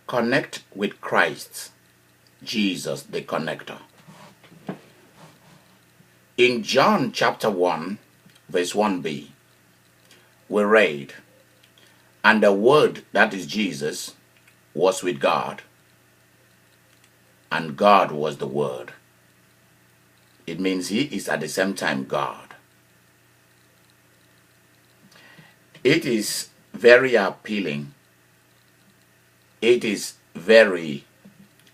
Connect with Christ, Jesus the connector. In John chapter 1, verse 1b, we read, "And the Word, that is Jesus, was with God, and God was the Word." It means he is at the same time God. It is very appealing. It is very,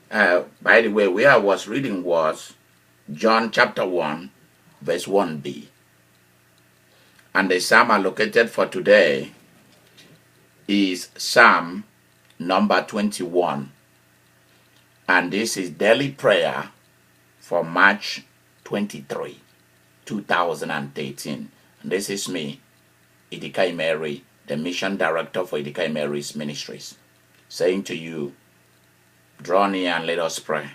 by the way, where I was reading was John chapter 1, verse 1b. And the psalm allocated for today is Psalm number 21. And this is daily prayer for March 23, 2013. And this is me, Idika Imeri, the mission director for Idika Imeri's ministries, saying to you, draw near and let us pray.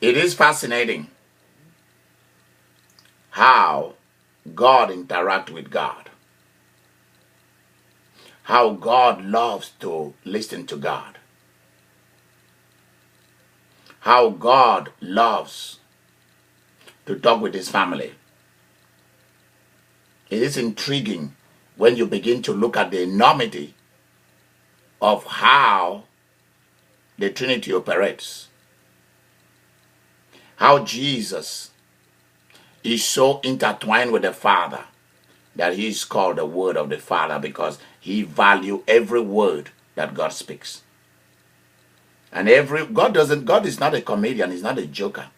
It is fascinating how God interacts with God. How God loves to listen to God. How God loves to talk with his family. It is intriguing when you begin to look at the enormity of how the Trinity operates. How Jesus is so intertwined with the Father that he is called the Word of the Father, because he values every word that God speaks. And God is not a comedian, he's not a joker.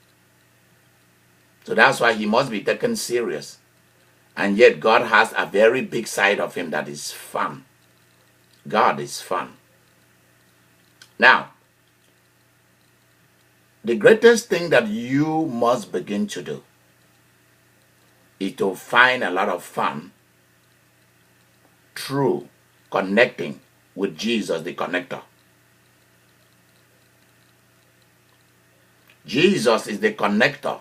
So that's why he must be taken serious. And yet God has a very big side of him that is fun. God is fun. Now, the greatest thing that you must begin to do is to find a lot of fun through connecting with Jesus the connector. Jesus is the connector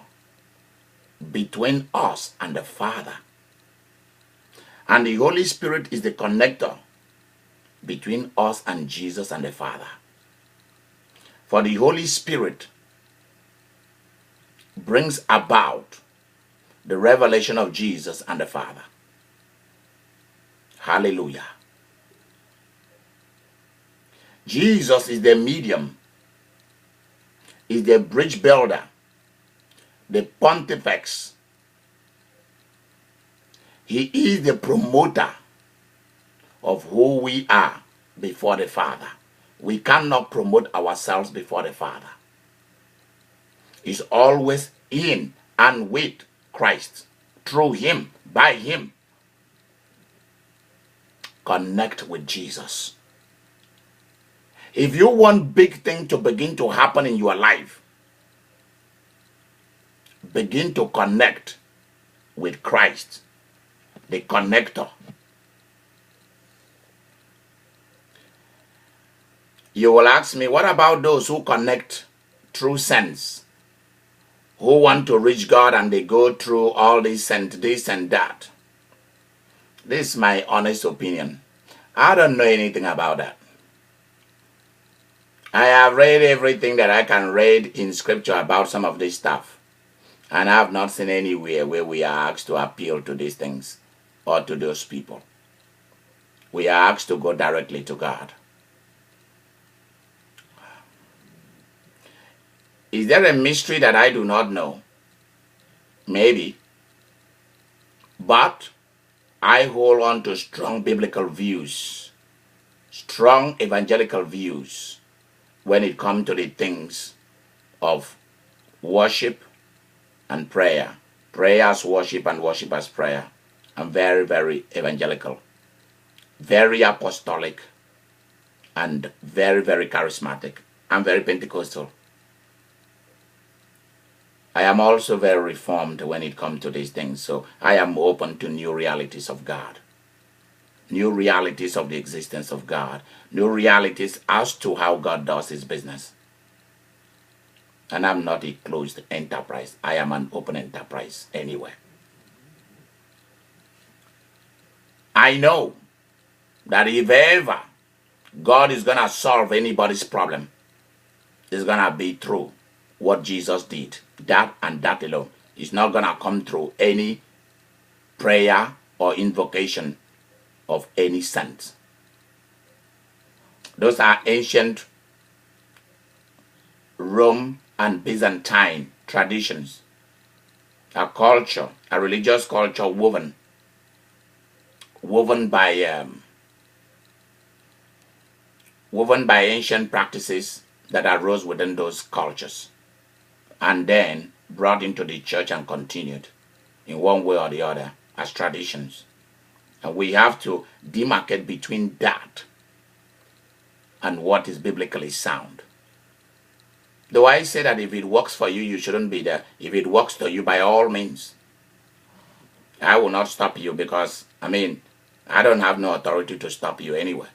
between us and the Father. And the Holy Spirit is the connector between us and Jesus and the Father. For the Holy Spirit brings about the revelation of Jesus and the Father. Hallelujah. Jesus is the medium, is the bridge builder, the pontifex. He is the promoter of who we are before the Father. We cannot promote ourselves before the Father. It's always in and with Christ, through him, by him. Connect with Jesus. If you want big things to begin to happen in your life, begin to connect with Christ, the connector. You will ask me, what about those who connect through sense? Who want to reach God and they go through all this and that? This is my honest opinion. I don't know anything about that. I have read everything that I can read in scripture about some of this stuff. And I have not seen anywhere where we are asked to appeal to these things or to those people. We are asked to go directly to God. Is there a mystery that I do not know? Maybe. But I hold on to strong biblical views, strong evangelical views when it comes to the things of worship and prayer. Prayer as worship and worship as prayer. I'm very, very evangelical, very apostolic, and very, very charismatic. I'm very Pentecostal. I am also very reformed when it comes to these things, so I am open to new realities of God, new realities of the existence of God, new realities as to how God does his business. And I'm not a closed enterprise. I am an open enterprise anyway. I know that if ever God is going to solve anybody's problem, it's going to be through what Jesus did. That and that alone. It's not going to come through any prayer or invocation of any saint. Those are ancient Rome and Byzantine traditions. A culture, a religious culture woven by ancient practices that arose within those cultures and then brought into the church and continued in one way or the other as traditions. And we have to demarcate between that and what is biblically sound. Though I say that if it works for you, you shouldn't be there. If it works to you, by all means, I will not stop you because, I don't have no authority to stop you anyway.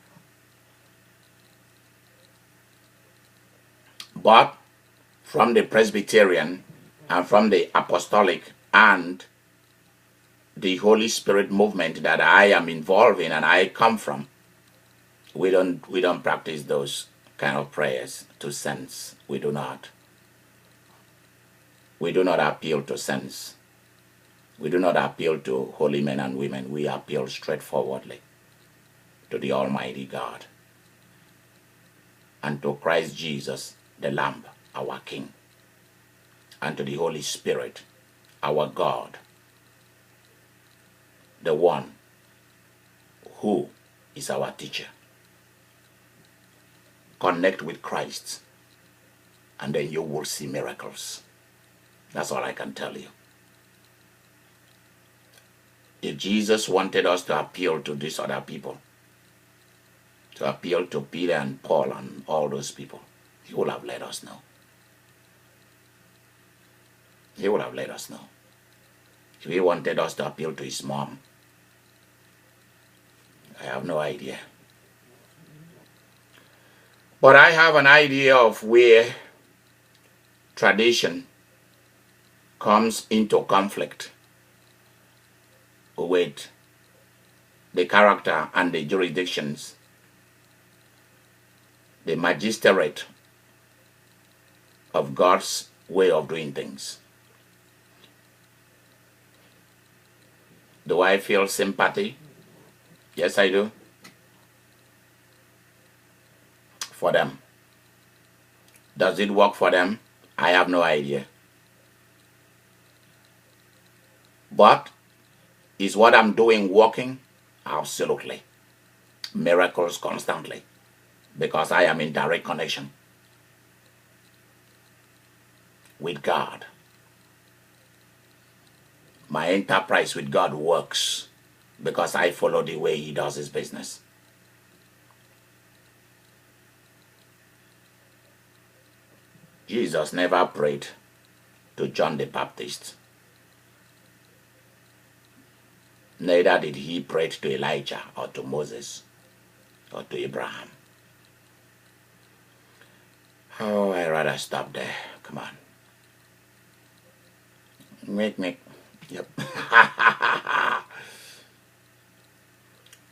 But from the Presbyterian and from the Apostolic and the Holy Spirit movement that I am involved in and I come from, we don't practice those kind of prayers to saints. We do not. We do not appeal to saints. We do not appeal to holy men and women. We appeal straightforwardly to the Almighty God and to Christ Jesus, the Lamb, our King, and to the Holy Spirit, our God, the one who is our teacher. Connect with Christ, and then you will see miracles. That's all I can tell you. If Jesus wanted us to appeal to these other people, to appeal to Peter and Paul and all those people, he would have let us know. He would have let us know. If he wanted us to appeal to his mom, I have no idea. But I have an idea of where tradition comes into conflict with the character and the jurisdictions, the magistrate of God's way of doing things. Do I feel sympathy? Yes, I do. For them. Does it work for them? I have no idea. But is what I'm doing working? Absolutely. Miracles constantly. Because I am in direct connection with God. My enterprise with God works because I follow the way he does his business. Jesus never prayed to John the Baptist. Neither did he pray to Elijah or to Moses or to Abraham. Oh, I'd rather stop there. Come on. Make. Yep.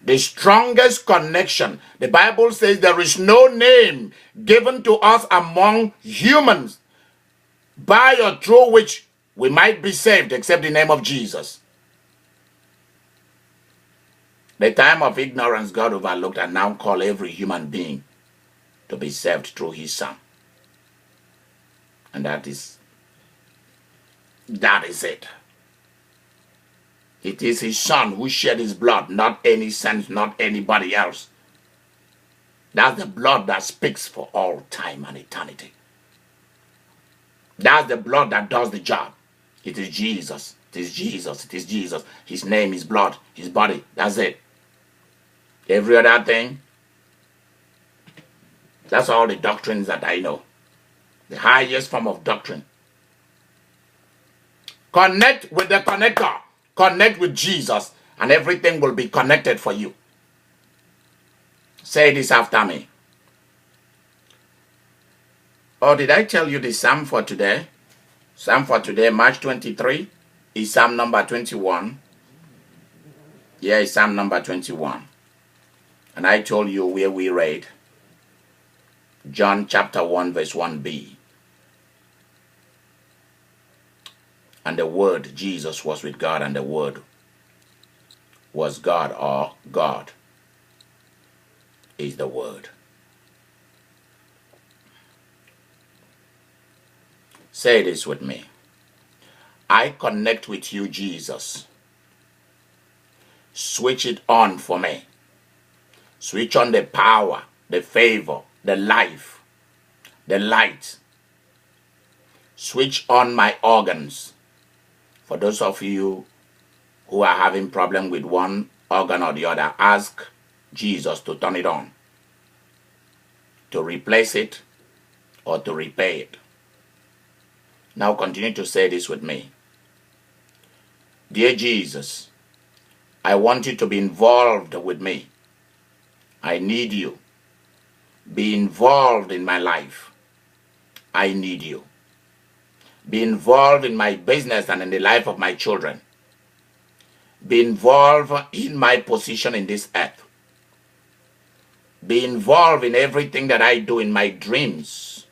The strongest connection. The Bible says there is no name given to us among humans by or through which we might be saved except the name of Jesus. The time of ignorance God overlooked and now called every human being to be saved through his Son. And that is it. It is his Son who shed his blood, not any saint, not anybody else. That's the blood that speaks for all time and eternity. That's the blood that does the job. It is Jesus. It is Jesus. It is Jesus. His name, his blood, his body. That's it. Every other thing, that's all the doctrines that I know. The highest form of doctrine. Connect with the connector. Connect with Jesus, and everything will be connected for you. Say this after me. Oh, did I tell you the Psalm for today? Psalm for today, March 23, is Psalm number 21. Yeah, it's Psalm number 21. And I told you where we read John chapter 1 verse 1b. And the Word, Jesus, was with God, and the Word was God, or God is the Word. Say this with me. I connect with you, Jesus. Switch it on for me. Switch on the power, the favor, the life, the light. Switch on my organs. For those of you who are having problem with one organ or the other, ask Jesus to turn it on, to replace it, or to repair it. Now continue to say this with me. Dear Jesus, I want you to be involved with me. I need you. Be involved in my life. I need you. Be involved in my business and in the life of my children. Be involved in my position in this earth. Be involved in everything that I do in my dreams.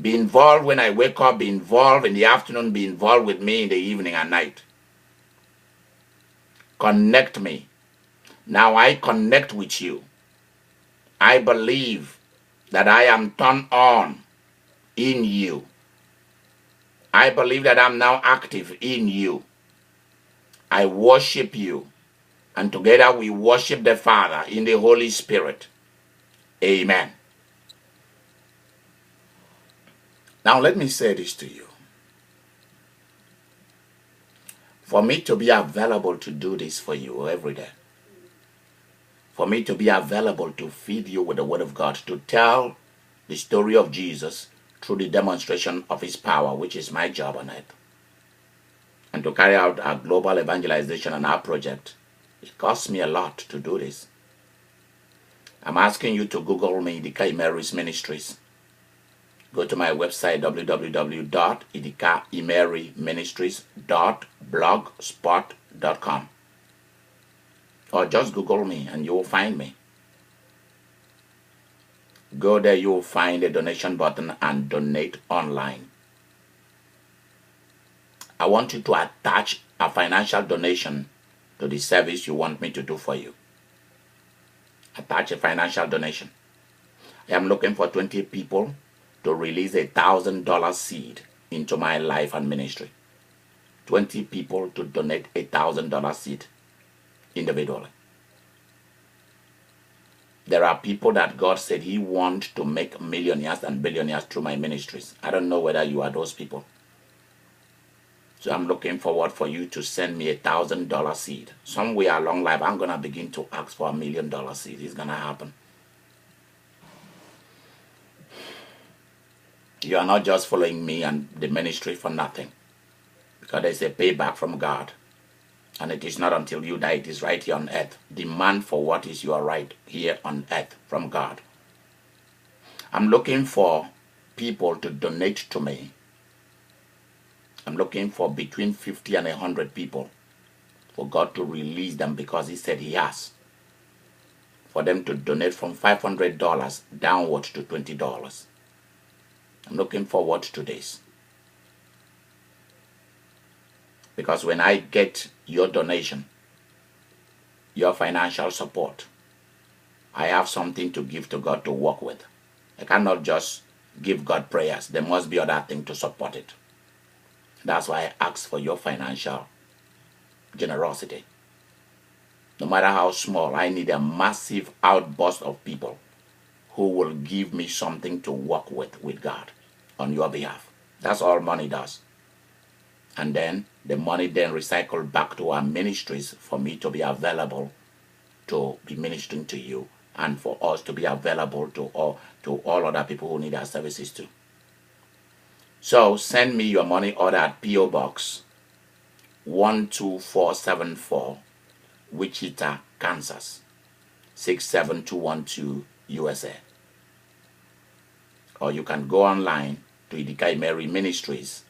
Be involved when I wake up. Be involved in the afternoon. Be involved with me in the evening and night. Connect me. Now I connect with you. I believe that I am turned on in you. I believe that I'm now active in you. I worship you. And together we worship the Father in the Holy Spirit. Amen. Now let me say this to you. For me to be available to do this for you every day, for me to be available to feed you with the Word of God, to tell the story of Jesus through the demonstration of His power, which is my job on earth, and to carry out our global evangelization and our project, it costs me a lot to do this. I'm asking you to Google me, Idika Imeri's Ministries. Go to my website, www.idikaimeriministries.blogspot.com. Or just Google me and you will find me. Go there, you will find a donation button and donate online. I want you to attach a financial donation to the service you want me to do for you. Attach a financial donation. I am looking for 20 people to release $1,000 seed into my life and ministry. 20 people to donate $1,000 seed individually. There are people that God said He wants to make millionaires and billionaires through my ministries. I don't know whether you are those people. So I'm looking forward for you to send me $1,000 seed. Somewhere along life, I'm going to begin to ask for $1 million seed. It's going to happen. You are not just following me and the ministry for nothing. Because there's a payback from God. And it is not until you die, it is right here on earth. Demand for what is your right here on earth from God. I'm looking for people to donate to me. I'm looking for between 50 and 100 people for God to release them because He said He has. For them to donate from $500 downward to $20. I'm looking forward to this. Because when I get your donation, your financial support, I have something to give to God to work with. I cannot just give God prayers. There must be other things to support it. That's why I ask for your financial generosity. No matter how small, I need a massive outburst of people who will give me something to work with God on your behalf. That's all money does. And then the money then recycled back to our ministries for me to be available to be ministering to you and for us to be available to all other people who need our services too. So send me your money order at P.O. Box 12474, Wichita, Kansas 67212, USA. Or you can go online to Idika Imeri Ministries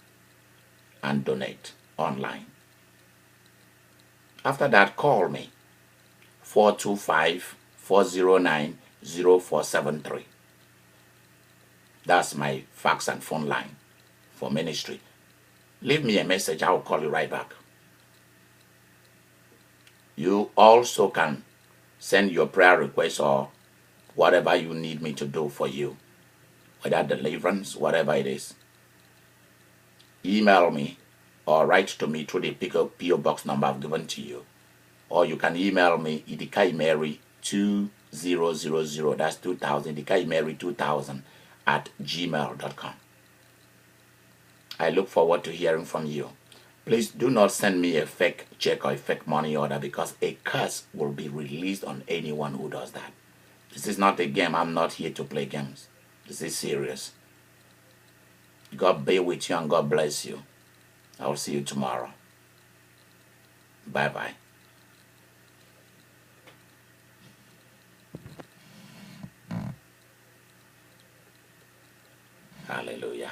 and donate online. After that, call me 425 409-0473. That's my fax and phone line for ministry. Leave me a message. I will call you right back. You also can send your prayer requests or whatever you need me to do for you, whether deliverance, whatever it is. Email me or write to me through the PO box number I've given to you. Or you can email me, Idika Imeri 2000, that's 2000, Idika Imeri 2000 at gmail.com. I look forward to hearing from you. Please do not send me a fake check or a fake money order, because a curse will be released on anyone who does that. This is not a game. I'm not here to play games. This is serious. God be with you and God bless you. I will see you tomorrow. Bye-bye. Hallelujah.